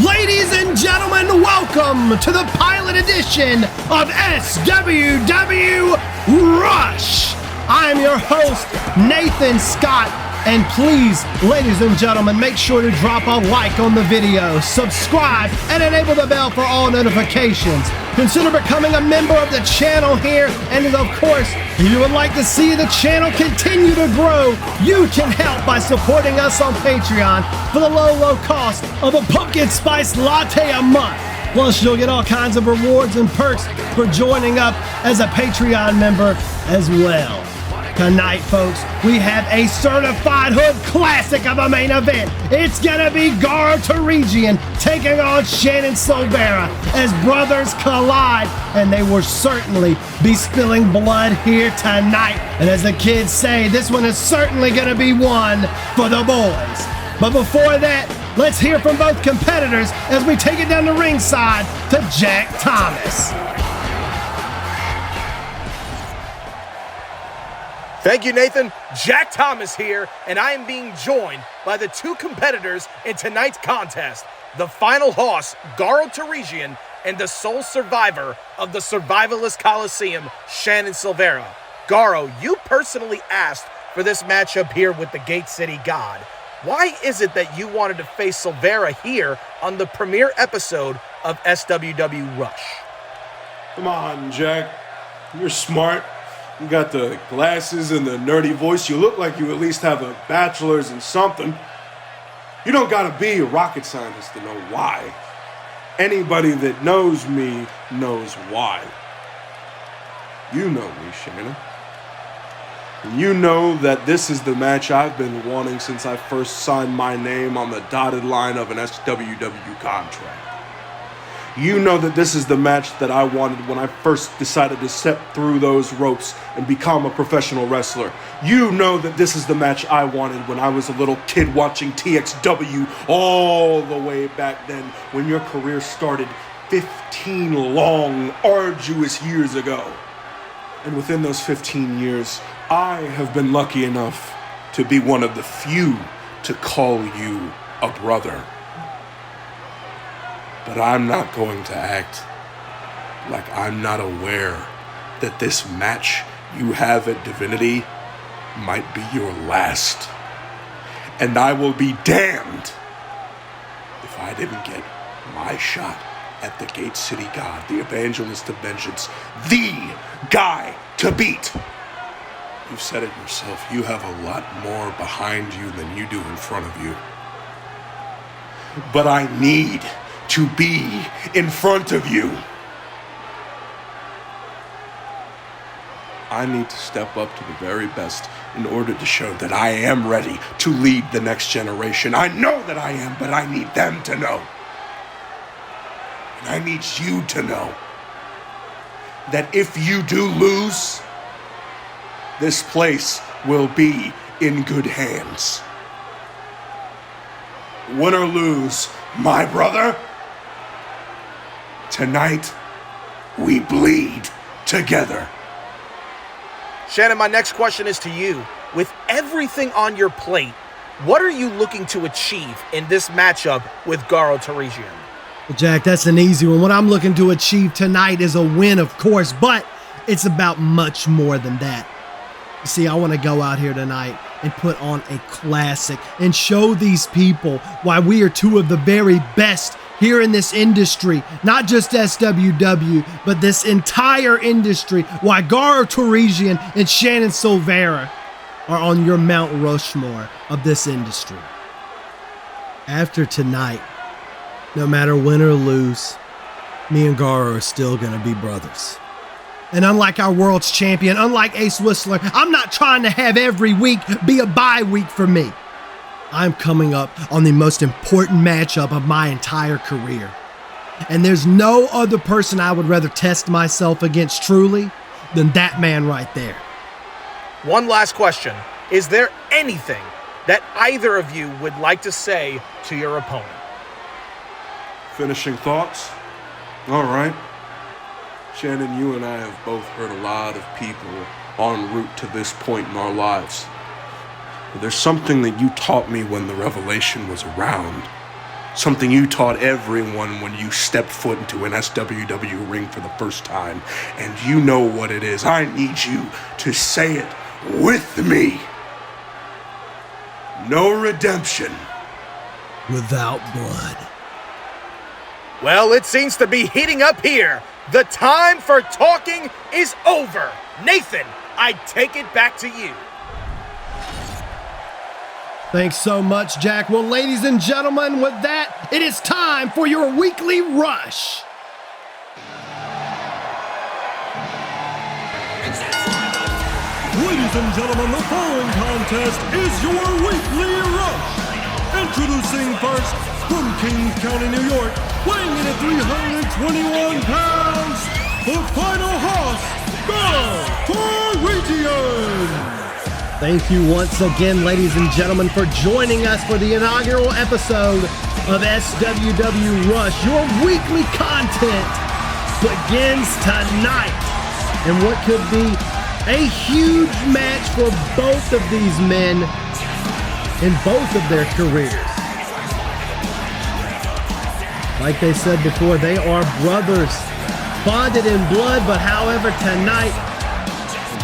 Ladies and gentlemen, welcome to the pilot edition of SWW Rush. I'm your host, Nathan Scott, and please, ladies and gentlemen, make sure to drop a like on the video, subscribe, and enable the bell for all notifications. Consider becoming a member of the channel here, and of course, if you would like to see the channel continue to grow, you can help by supporting us on Patreon for the low cost of a pumpkin spice latte a month. Plus, you'll get all kinds of rewards and perks for joining up as a Patreon member as well. Tonight, folks, we have a certified hood classic of a main event. It's gonna be Garo Tarigian taking on Shannon Silvera as brothers collide, and they will certainly be spilling blood here tonight. And as the kids say, this one is certainly gonna be one for the boys. But before that, let's hear from both competitors as we take it down the ringside to Jack Thomas. Thank you, Nathan. Jack Thomas here, and I am being joined by the two competitors in tonight's contest, the final horse, Garo Tarigian, and the sole survivor of the Survivalist Coliseum, Shannon Silvera. Garo, you personally asked for this matchup here with the Gate City God. Why is it that you wanted to face Silvera here on the premiere episode of SWW Rush? Come on, Jack. You're smart. You got the glasses and the nerdy voice. You look like you at least have a bachelor's in something. You don't gotta be a rocket scientist to know why. Anybody that knows me knows why. You know me, Shannon. And you know that this is the match I've been wanting since I first signed my name on the dotted line of an SWW contract. You know that this is the match that I wanted when I first decided to step through those ropes and become a professional wrestler. You know that this is the match I wanted when I was a little kid watching TXW all the way back then, when your career started 15 long, arduous years ago. And within those 15 years, I have been lucky enough to be one of the few to call you a brother. But I'm not going to act like I'm not aware that this match you have at Divinity might be your last. And I will be damned if I didn't get my shot at the Gate City God, the Evangelist of Vengeance, the guy to beat. You've said it yourself, you have a lot more behind you than you do in front of you. But I need to be in front of you. I need to step up to the very best in order to show that I am ready to lead the next generation. I know that I am, but I need them to know. And I need you to know that if you do lose, this place will be in good hands. Win or lose, my brother, tonight, we bleed together. Shannon, my next question is to you. With everything on your plate, what are you looking to achieve in this matchup with Garo Tarigian? Well, Jack, that's an easy one. What I'm looking to achieve tonight is a win, of course, but it's about much more than that. You see, I want to go out here tonight and put on a classic and show these people why we are two of the very best here in this industry, not just SWW, but this entire industry, why Garo Tarigian and Shannon Silvera are on your Mount Rushmore of this industry. After tonight, no matter win or lose, me and Garo are still gonna be brothers. And unlike our world's champion, unlike Ace Whistler, I'm not trying to have every week be a bye week for me. I'm coming up on the most important matchup of my entire career. And there's no other person I would rather test myself against truly than that man right there. One last question. Is there anything that either of you would like to say to your opponent? Finishing thoughts? All right. Shannon, you and I have both hurt a lot of people en route to this point in our lives. But there's something that you taught me when the revelation was around, Something you taught everyone when you stepped foot into an SWW ring for the first time. And you know what it is. I need you to say it with me. No redemption without blood. Well, it seems to be heating up here. The time for talking is over. Nathan, I take it back to you. Thanks so much, Jack. Well, ladies and gentlemen, with that, it is time for your weekly rush. Ladies and gentlemen, the following contest is your weekly rush. Introducing first, from Kings County, New York, weighing in at 321 pounds, the final horse, WWEGames. Thank you once again, ladies and gentlemen, for joining us for the inaugural episode of SWW Rush. Your weekly content begins tonight, and what could be a huge match for both of these men in both of their careers. Like they said before, they are brothers, bonded in blood, but however, tonight,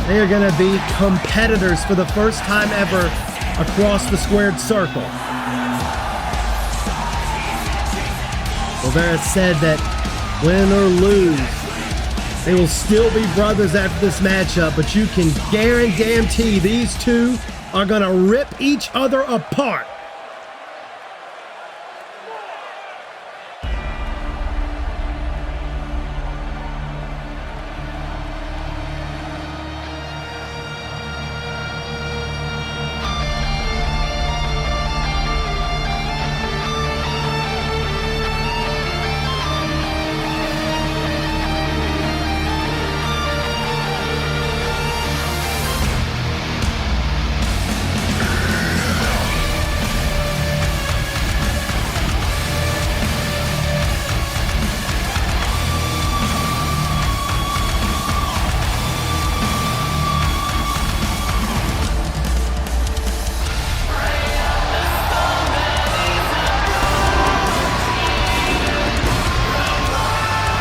they are going to be competitors for the first time ever across the squared circle. Rivera said that win or lose, they will still be brothers after this matchup, but you can guarantee these two are going to rip each other apart.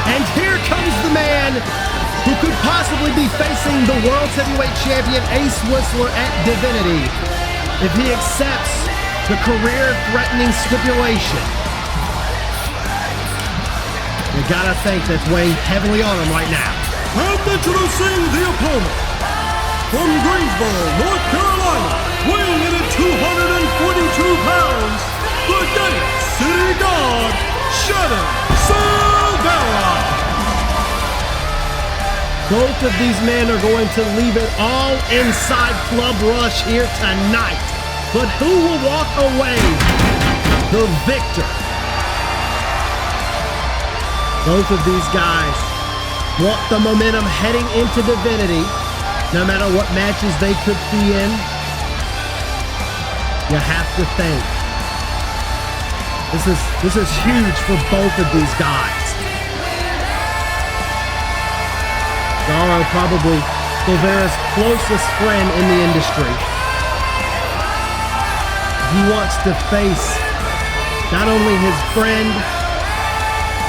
And here comes the man who could possibly be facing the World Heavyweight Champion Ace Whistler at Divinity if he accepts the career-threatening stipulation. You gotta think that's weighing heavily on him right now. And introducing the opponent, from Greensboro, North Carolina, weighing in at 242 pounds, the Gate City God, Shannon Silvera. Both of these men are going to leave it all inside Club Rush here tonight. But who will walk away the victor? Both of these guys want the momentum heading into Divinity, no matter what matches they could be in. You have to think this is huge for both of these guys. Garo, probably Silvera's closest friend in the industry. He wants to face not only his friend,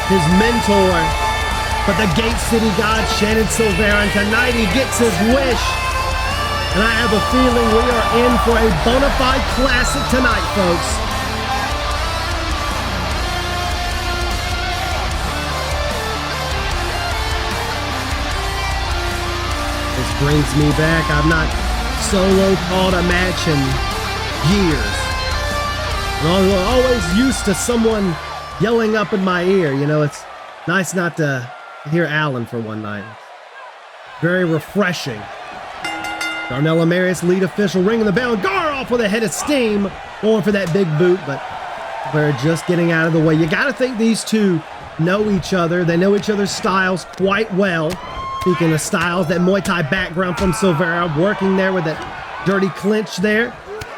his mentor, but the Gate City God, Shannon Silvera. And tonight he gets his wish. And I have a feeling we are in for a bona fide classic tonight, folks. This brings me back. I've not solo called a match in years. And I'm always used to someone yelling up in my ear. You know, it's nice not to hear Alan for one night. Very refreshing. Darnell Amarius, lead official, ringing the bell. Gar off with a head of steam, going for that big boot, but they're just getting out of the way. You got to think these two know each other. They know each other's styles quite well. Speaking of styles, that Muay Thai background from Silvera, working there with that dirty clinch there,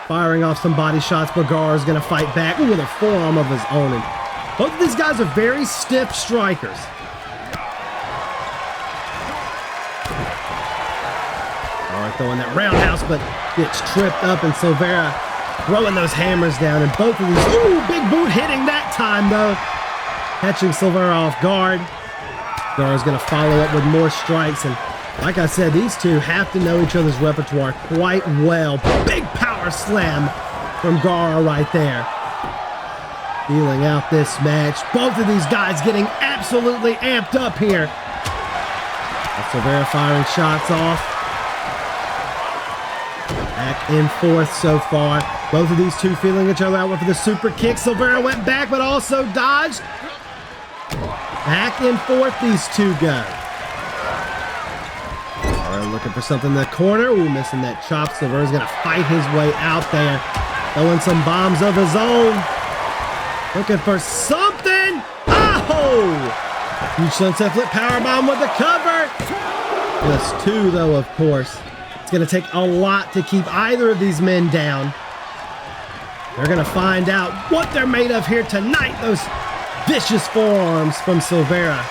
firing off some body shots, but Gar is going to fight back with a forearm of his own. And both of these guys are very stiff strikers. All right, throwing that roundhouse, but gets tripped up, and Silvera throwing those hammers down, and both of these, ooh, big boot hitting that time, though. Catching Silvera off guard. Garo's going to follow up with more strikes. And like I said, these two have to know each other's repertoire quite well. Big power slam from Garo right there. Feeling out this match. Both of these guys getting absolutely amped up here. Silvera firing shots off. Back and forth so far. Both of these two feeling each other out. Went for the super kick. Silvera went back, but also dodged. Back and forth these two go. Looking for something in the corner. Ooh, missing that chop. Silvera's going to fight his way out there. Throwing some bombs of his own. Looking for something. Oh! Huge sunset flip powerbomb with the cover. Just two, though, of course. It's going to take a lot to keep either of these men down. They're going to find out what they're made of here tonight. Those vicious forearms from Silvera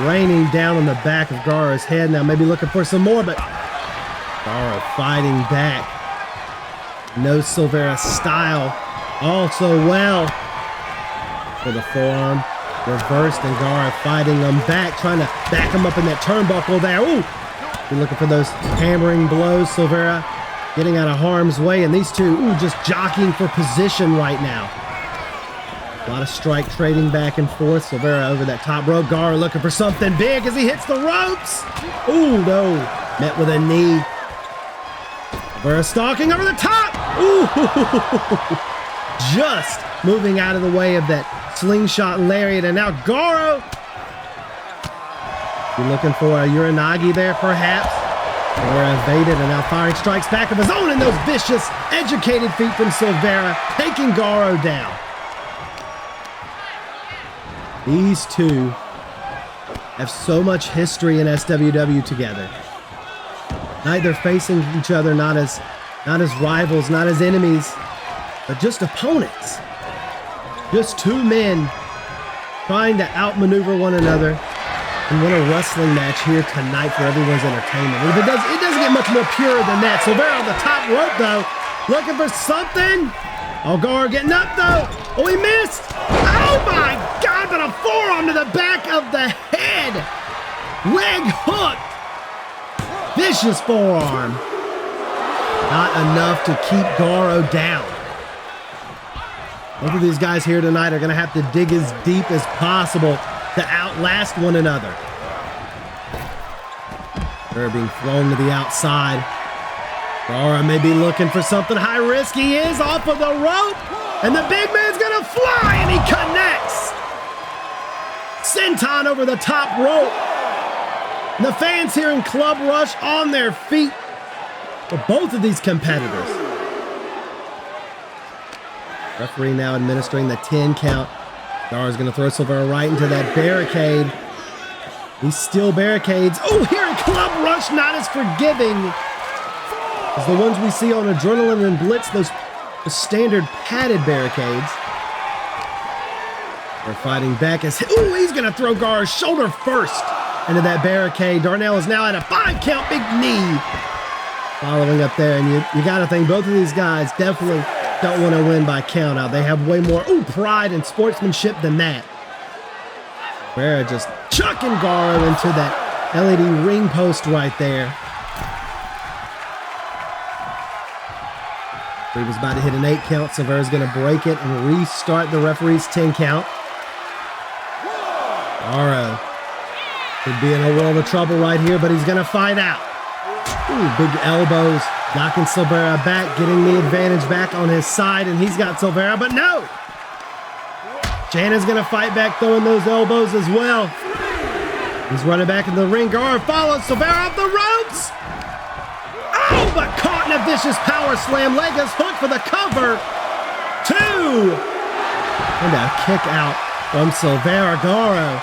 raining down on the back of Garo's head. Now maybe looking for some more, but Garo fighting back. Knows Silvera's style also well. For the forearm. Reversed, and Garo fighting them back, trying to back him up in that turnbuckle there. Ooh! You're looking for those hammering blows. Silvera getting out of harm's way, and these two, just jockeying for position right now. A lot of strike trading back and forth. Silvera over that top rope. Garo looking for something big as he hits the ropes. Ooh, no. Met with a knee. Silvera stalking over the top. Ooh! Just moving out of the way of that slingshot lariat, and now Garo. You're looking for a Uranagi there, perhaps. Silvera evaded, and now firing strikes back of his own, and those vicious, educated feet from Silvera, taking Garo down. These two have so much history in SWW together. Tonight they're facing each other not as rivals, not as enemies, but just opponents. Just two men trying to outmaneuver one another and win a wrestling match here tonight for everyone's entertainment. It doesn't get much more pure than that. Silvera on the top rope, though, looking for something. Oh, Garo getting up, though. Oh, he missed. Oh, my God, but a forearm to the back of the head. Leg hook. Vicious forearm. Not enough to keep Garo down. Both of these guys here tonight are going to have to dig as deep as possible to outlast one another. They're being thrown to the outside. Garo may be looking for something high risk. He is off of the rope, and the big man's going to fly, and he connects. Senton over the top rope. And the fans here in Club Rush on their feet for both of these competitors. Referee now administering the 10 count. Garo's going to throw Silvera right into that barricade. He still barricades. Oh, here in Club Rush, not as forgiving as the ones we see on Adrenaline and Blitz, those standard padded barricades. They're fighting back as, he's going to throw Garo's shoulder first into that barricade. Darnell is now at a 5 count, big knee. Following up there, and you got to think both of these guys definitely don't want to win by count out. They have way more pride and sportsmanship than that. Silvera just chucking Garo into that LED ring post right there. He was about to hit an 8 count. Silvera's going to break it and restart the referee's 10 count. Garo could be in a world of trouble right here, but he's going to fight out. Big elbows. Knocking Silvera back, getting the advantage back on his side, and he's got Silvera, but no! Shannon's going to fight back, throwing those elbows as well. He's running back in the ring. Garo follows Silvera off the ropes! Oh, but caught in a vicious power slam. Legas hook for the cover. 2! And a kick out from Silvera. Garo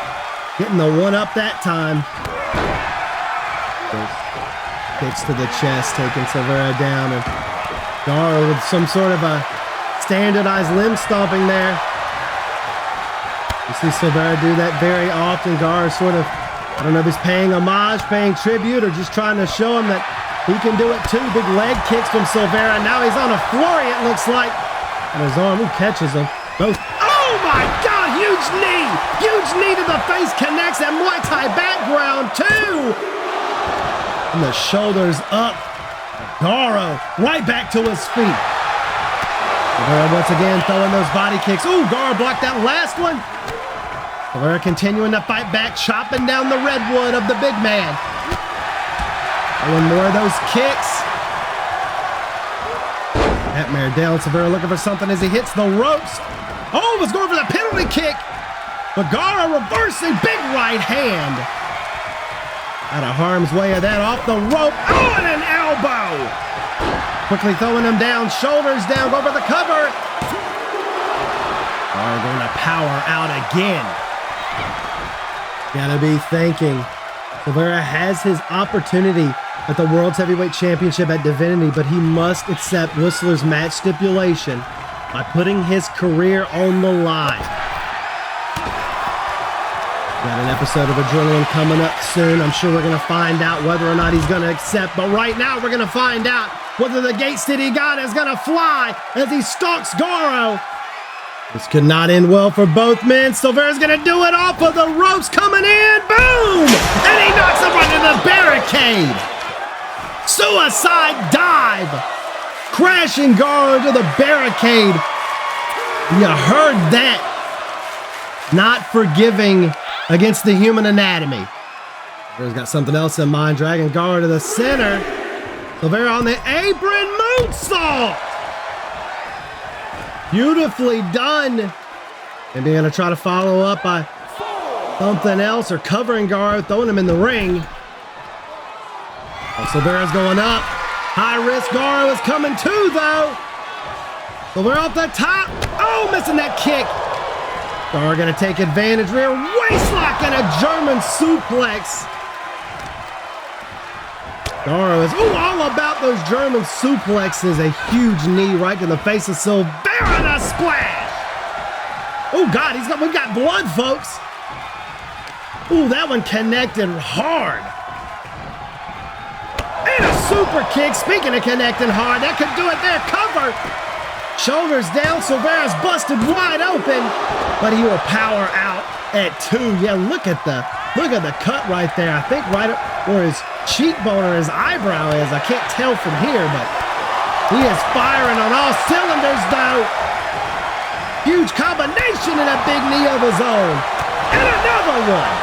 getting the 1-up that time. Kicks to the chest, taking Silvera down, and Garo with some sort of a standardized limb stomping there. You see Silvera do that very often. Garo sort of, I don't know if he's paying homage, paying tribute, or just trying to show him that he can do it too. Big leg kicks from Silvera. Now he's on a flurry, it looks like. And his arm, catches him. Both. Oh my God! Huge knee to the face, connects that Muay Thai background too. And the shoulders up. Garo right back to his feet. Rivera once again throwing those body kicks. Ooh, Garo blocked that last one. Rivera continuing to fight back, chopping down the redwood of the big man. Throwing more of those kicks. That mare down. Rivera looking for something as he hits the ropes. Oh, was going for the penalty kick. But Garo reversing, big right hand. Out of harm's way of that, off the rope. Oh, and an elbow. Quickly throwing him down, shoulders down, go for the cover. Garo going to power out again. Gotta be thinking. Rivera has his opportunity at the World's Heavyweight Championship at Divinity, but he must accept Whistler's match stipulation by putting his career on the line. Got an episode of Adrenaline coming up soon. I'm sure we're going to find out whether or not he's going to accept. But right now, we're going to find out whether the Gate City God is going to fly as he stalks Garo. This could not end well for both men. Silvera's going to do it off of the ropes coming in. Boom! And he knocks him right into the barricade. Suicide dive. Crashing Garo into the barricade. You heard that. Not forgiving against the human anatomy. Silvera's got something else in mind, dragging Garo to the center. Silvera on the apron, moonsault! Beautifully done. Maybe gonna try to follow up by something else or covering Garo, throwing him in the ring. Oh, Silvera's going up. High risk, Garo is coming too though. Silvera off the top. Oh, missing that kick. Garo gonna take advantage, rear waistlock and a German suplex. Garo is all about those German suplexes. A huge knee right to the face of Silvera and a splash. Oh God, we got blood, folks. Ooh, that one connected hard. And a super kick. Speaking of connecting hard, that could do it there. Cover. Shoulders down, Silvera's busted wide open, but he will power out at 2. Yeah, look at the cut right there. I think right where his cheekbone or his eyebrow is. I can't tell from here, but he is firing on all cylinders though. Huge combination and a big knee of his own. And another one.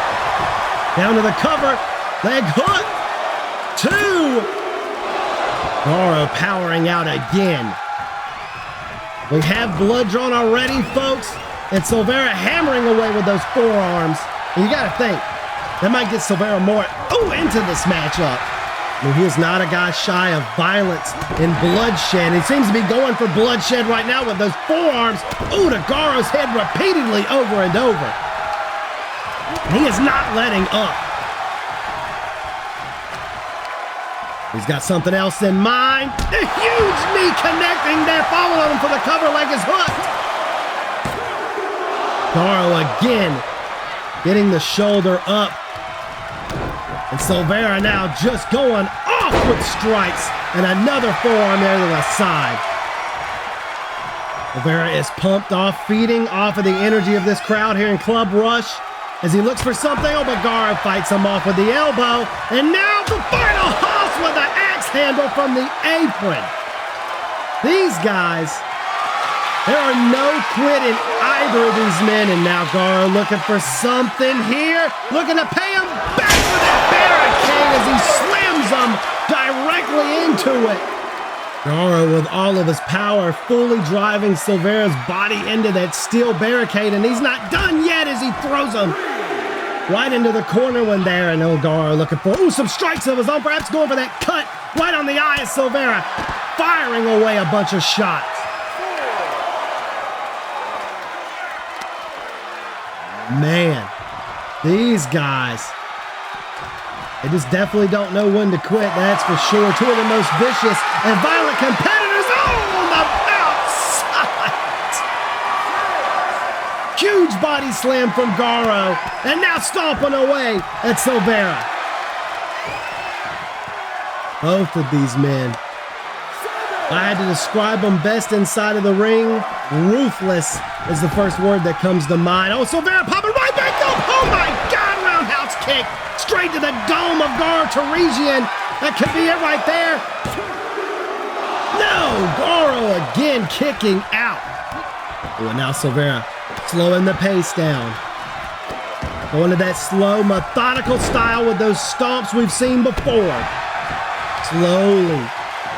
Down to the cover, leg hook. 2. Garo powering out again. We have blood drawn already, folks, and Silvera hammering away with those forearms. And you got to think, that might get Silvera more into this matchup. I mean, he is not a guy shy of violence and bloodshed. He seems to be going for bloodshed right now with those forearms. To Garo's head repeatedly over and over. He is not letting up. He's got something else in mind. A huge knee connecting there, following him for the cover, leg is hooked. Garo again getting the shoulder up. And Silvera now just going off with strikes. And another forearm there to the side. Silvera is pumped off, feeding off of the energy of this crowd here in Club Rush. As he looks for something, but Garo fights him off with the elbow. And now the final hoss with the axe handle from the apron. These guys, there are no quit in either of these men. And now Garo looking for something here. Looking to pay him back for that barricade as he slams him directly into it. Garo with all of his power fully driving Silvera's body into that steel barricade, and he's not done yet as he throws him right into the corner one there. And Garo looking for some strikes of his own, perhaps going for that cut right on the eye of Silvera, firing away a bunch of shots. Man, these guys, they just definitely don't know when to quit, that's for sure. Two of the most vicious and violent competitors on the outside. Huge body slam from Garo, and now stomping away at Silvera. Both of these men If I had to describe him best inside of the ring, ruthless is the first word that comes to mind. Oh, Silvera popping right back up. Oh my God, roundhouse kick straight to the dome of Garo Teresian. That could be it right there. No, Garo again kicking out. Oh, and now Silvera slowing the pace down. Going to that slow, methodical style with those stomps we've seen before. Slowly,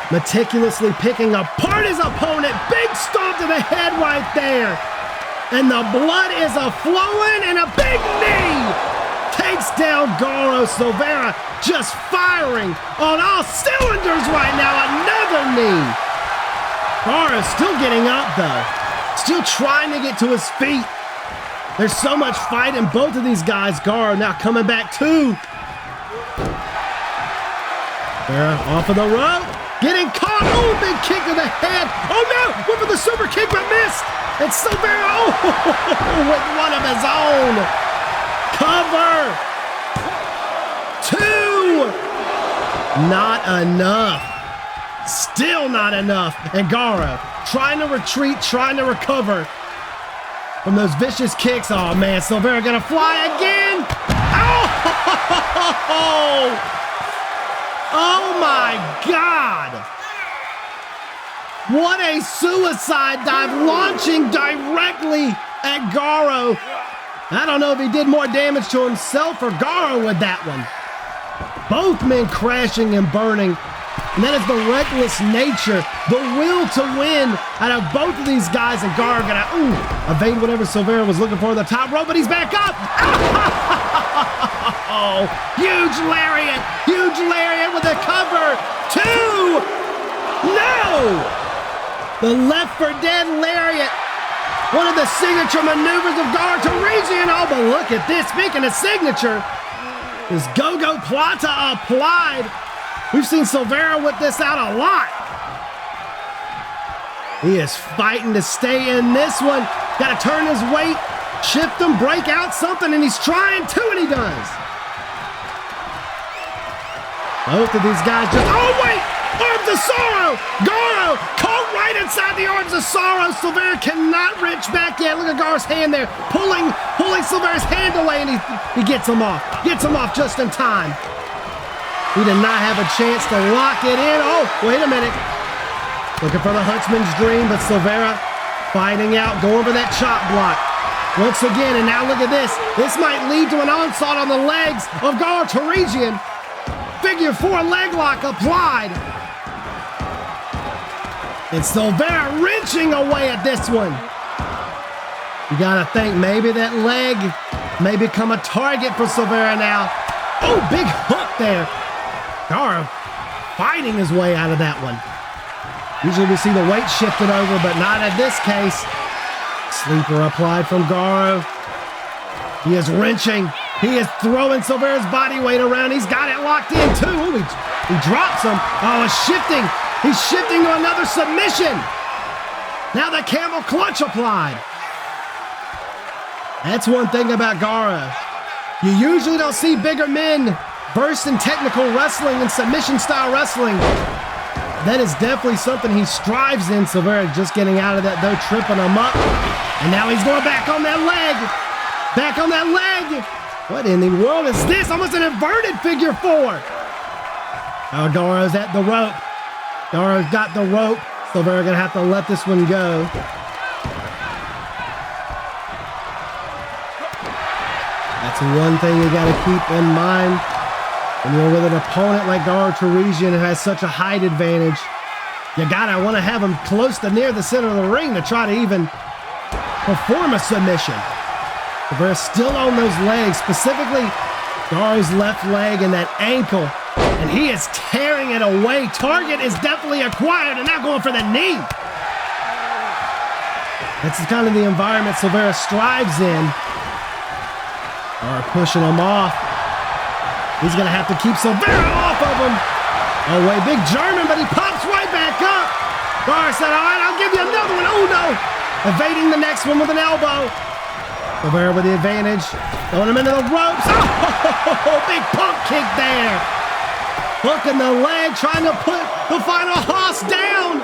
meticulously picking apart his opponent. Big stomp to the head right there. And the blood is a-flowing, and a big knee takes down Garo. Silvera just firing on all cylinders right now. Another knee. Garo's still getting up, though. Still trying to get to his feet. There's so much fight in both of these guys. Garo now coming back too. Silvera off of the rope. Getting caught. Oh, big kick to the head. Oh no, went for the super kick but missed. And Silvera, with one of his own. Cover. 2. Not enough. Still not enough. And Garo trying to retreat, trying to recover from those vicious kicks. Oh man, Silvera gonna fly again. Oh! Oh my God! What a suicide dive, launching directly at Garo. I don't know if he did more damage to himself or Garo with that one. Both men crashing and burning. And that is the reckless nature, the will to win out of both of these guys. And Garo gonna evade whatever Silvera was looking for on the top rope, but he's back up. Oh, huge lariat with a cover. 2. No! The left for dead lariat. One of the signature maneuvers of Garo Teresian. Oh, but look at this. Speaking of signature, is Go-Go Plata applied. We've seen Silvera whip this out a lot. He is fighting to stay in this one. Got to turn his weight, shift him, break out something, and he's trying to, and he does. Both of these guys just, oh wait, arms of sorrow. Garo caught right inside the arms of sorrow. Silvera cannot reach back yet. Look at Garo's hand there, pulling Silvera's hand away, and he gets him off. Gets him off just in time. He did not have a chance to lock it in. Oh, wait a minute. Looking for the Huntsman's dream, but Silvera fighting out, going for that chop block. Once again, and now look at this. This might lead to an onslaught on the legs of Garo Teresian. Figure 4 leg lock applied. And Silvera wrenching away at this one. You gotta think maybe that leg may become a target for Silvera now. Oh, big hook there. Garo fighting his way out of that one. Usually we see the weight shifted over, but not in this case. Sleeper applied from Garo. He is wrenching. He is throwing Silvera's body weight around. He's got it locked in too. Ooh, he drops him. Oh, it's shifting. He's shifting to another submission. Now the camel clutch applied. That's one thing about Garo. You usually don't see bigger men versed in technical wrestling and submission-style wrestling. That is definitely something he strives in. Silvera just getting out of that, though, tripping him up. And now he's going back on that leg. Back on that leg. What in the world is this? Almost an inverted figure 4. Oh, Garo's at the rope. Garo's got the rope. Silvera going to have to let this one go. That's one thing you got to keep in mind. When you're with an opponent like Garo Teresian who has such a height advantage, you gotta want to have him close to near the center of the ring to try to even perform a submission. Silvera's still on those legs, specifically Garo's left leg and that ankle, and he is tearing it away. Target is definitely acquired, and now going for the knee. That's kind of the environment Silvera strives in. Garo pushing him off. He's going to have to keep Silvera off of him. Oh, wait, big German, but he pops right back up. Garo said, all right, I'll give you another one. Oh, no. Evading the next one with an elbow. Silvera with the advantage. Throwing him into the ropes. Oh, big pump kick there. Hooking the leg, trying to put the final hoss down.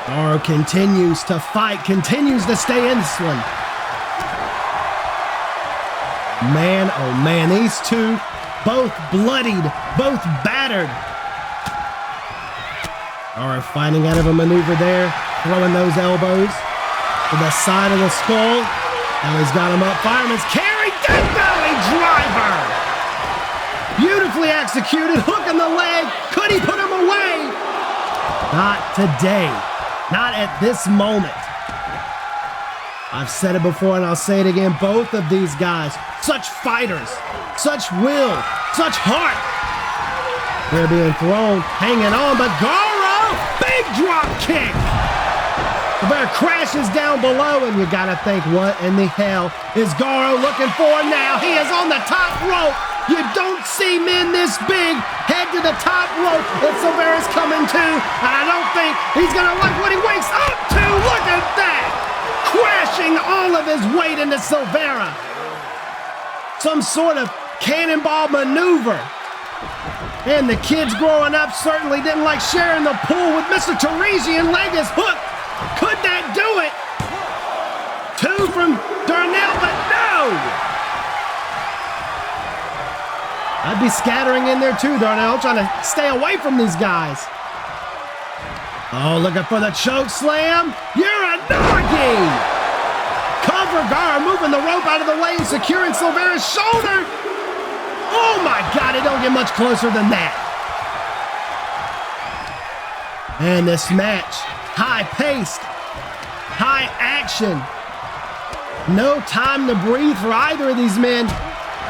Garo continues to fight, continues to stay in this one. Man, oh man, these two both bloodied, both battered. Garo fighting out of a maneuver there, throwing those elbows to the side of the skull. Now he's got him up. Fireman's carry, death valley driver. Beautifully executed, hook in the leg. Could he put him away? Not today. Not at this moment. I've said it before and I'll say it again. Both of these guys, such fighters, such will, such heart. They're being thrown, hanging on, but Garo, big drop kick. The bear crashes down below, and you gotta think, what in the hell is Garo looking for now? He is on the top rope. You don't see men this big head to the top rope that Silvera's coming to, and I don't think he's gonna like what he wakes up to. Look at that! Crashing all of his weight into Silvera. Some sort of cannonball maneuver. And the kids growing up certainly didn't like sharing the pool with Mr. Teresian. Leg is hooked. Could that do it? Two from Darnell, but no! I'd be scattering in there too, Darnell, trying to stay away from these guys. Oh, looking for the choke slam. You're a doggy! Cover Garo moving the rope out of the way and securing Silvera's shoulder. Oh my God, it don't get much closer than that. And this match, high-paced, high action. No time to breathe for either of these men.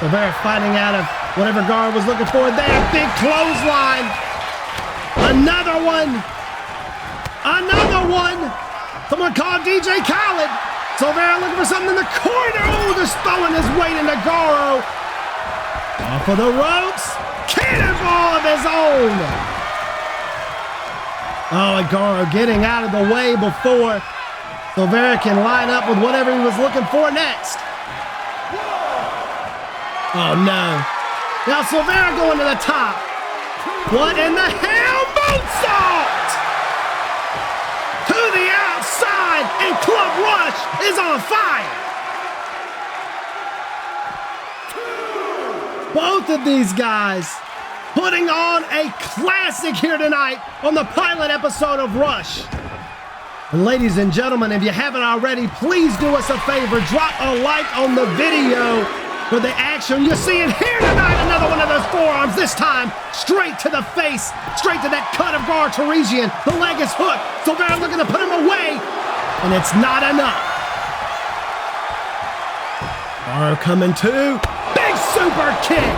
Silvera fighting out of whatever Garo was looking for there. Big clothesline. Another one. Another one. Someone called DJ Khaled. Silvera looking for something in the corner. Oh, just throwing his weight into Garo. Off of the ropes. Cannonball of his own. Oh, and Garo getting out of the way before Silvera can line up with whatever he was looking for next. Oh, no. Now Silvera going to the top. What in the hell? Moonsault! To the outside, and Club Rush is on fire. Both of these guys putting on a classic here tonight on the pilot episode of Rush. And ladies and gentlemen, if you haven't already, please do us a favor. Drop a like on the video for the action you're seeing here tonight. Another one of those forearms, this time straight to the face, straight to that cut of Garo Teresian. The leg is hooked. Silvera looking to put him away, and it's not enough. Garo coming to. Big super kick.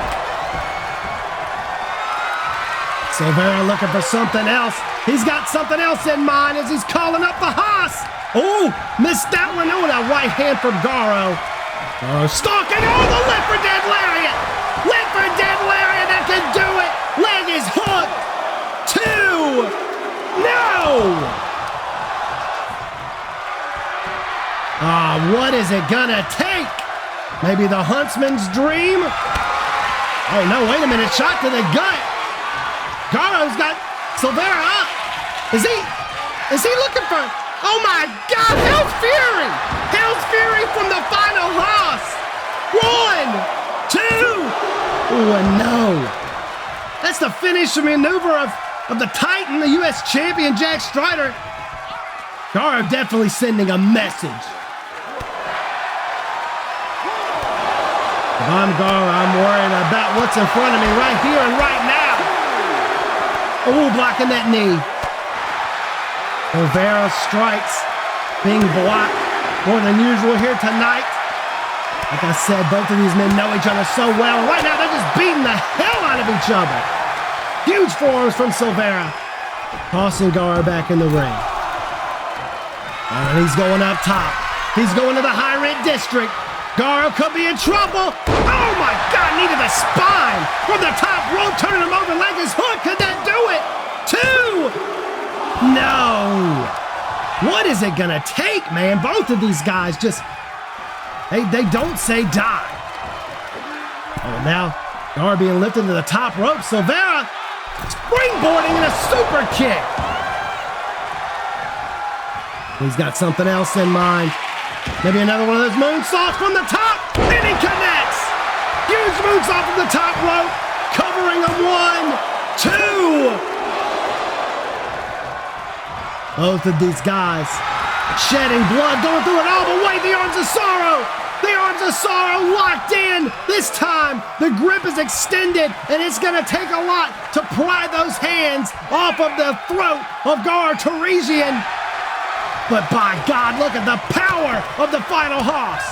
Silvera looking for something else. He's got something else in mind as he's calling up the Haas. Oh, missed that one. Oh, that right hand from Garo. Garo stalking. Oh, the lip for dead lariat. Lip for dead lariat. That can do it. Leg is hooked. Two. No. What is it gonna take? Maybe the huntsman's dream? Oh, no, wait a minute. Shot to the gut. Garo's got Silvera up. Is he looking for, oh my God, Hell's Fury. Hell's Fury from the final Haas. 1, 2. Oh, and no. That's the finisher maneuver of the Titan, the U.S. champion, Jack Strider. Garo definitely sending a message. If I'm Garo, I'm worried about what's in front of me right here and right now. Oh, blocking that knee. Silvera strikes being blocked more than usual here tonight. Like I said, both of these men know each other so well. Right now, they're just beating the hell out of each other. Huge forearms from Silvera. Tossing Garo back in the ring. And he's going up top. He's going to the high rent district. Garo could be in trouble. Oh my God, needed the spine from the top rope, turning him over. Leg is hooked. Could that do it? 2. No. What is it gonna take, man? Both of these guys just, they don't say die. Oh, now Garo being lifted to the top rope. Silvera springboarding in a super kick. He's got something else in mind. Maybe another one of those moonsaults from the top, and he connects. Huge moonsault from the top rope, covering him 1, 2. Both of these guys shedding blood, going through it all, but wait, the Arms of Sorrow. The Arms of Sorrow locked in. This time, the grip is extended, and it's going to take a lot to pry those hands off of the throat of Gar Teresian. But by God, look at the power of the final hoss.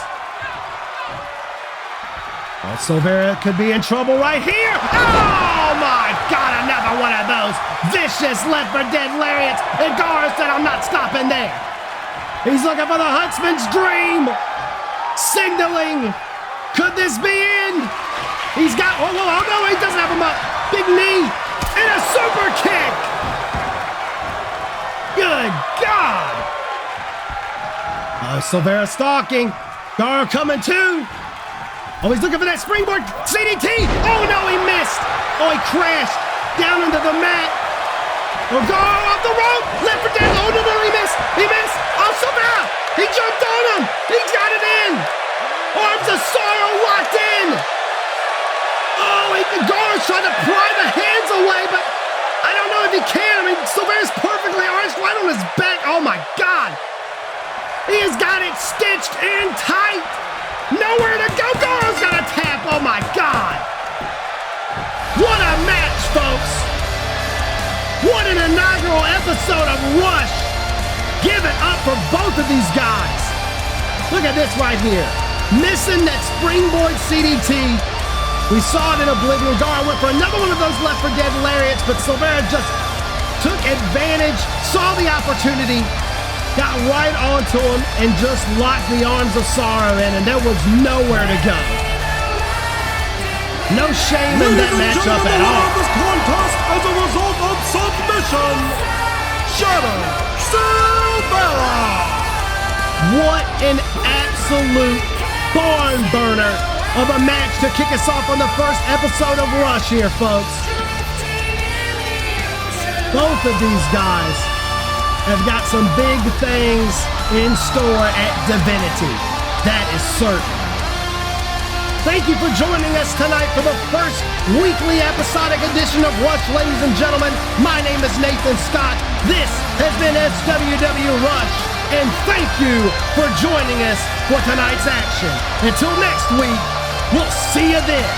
Oh, Silveira could be in trouble right here. Oh my God, another one of those vicious left for dead lariats. And Gar said, I'm not stopping there. He's looking for the Huntsman's dream. Signaling. Could this be in? He's got, oh no, he doesn't have him up. Big knee and a super kick. Good God. Silveira stalking. Gar coming too. Oh, he's looking for that springboard CDT. Oh no, he missed. Oh, he crashed down into the mat. Oh, Gar off the rope. Left for dead. Oh no, he missed. He missed. Oh, Silveira. He jumped on him. He got it in. Arms of Sorrow locked in. Oh, Gar's trying to pry the hands away, but I don't know if he can. I mean, Silveira's perfectly arched right on his back. Oh my God. He has got it stitched and tight. Nowhere to go. Gar's got a tap. Oh my God. What a match, folks. What an inaugural episode of Rush. Give it up for both of these guys. Look at this right here. Missing that springboard CDT. We saw it in Oblivion. Gar went for another one of those left for dead lariats, but Silveira just took advantage, saw the opportunity, got right onto him, and just locked the Arms of Sorrow in, and there was nowhere to go. No shame in that matchup at all. This contest as a result of submission, Shadow Silveira. What an absolute barn burner of a match to kick us off on the first episode of Rush here, folks. Both of these guys have got some big things in store at Divinity. That is certain. Thank you for joining us tonight for the first weekly episodic edition of Rush, ladies and gentlemen. My name is Nathan Scott. This has been SWW Rush, and thank you for joining us for tonight's action. Until next week, we'll see you then.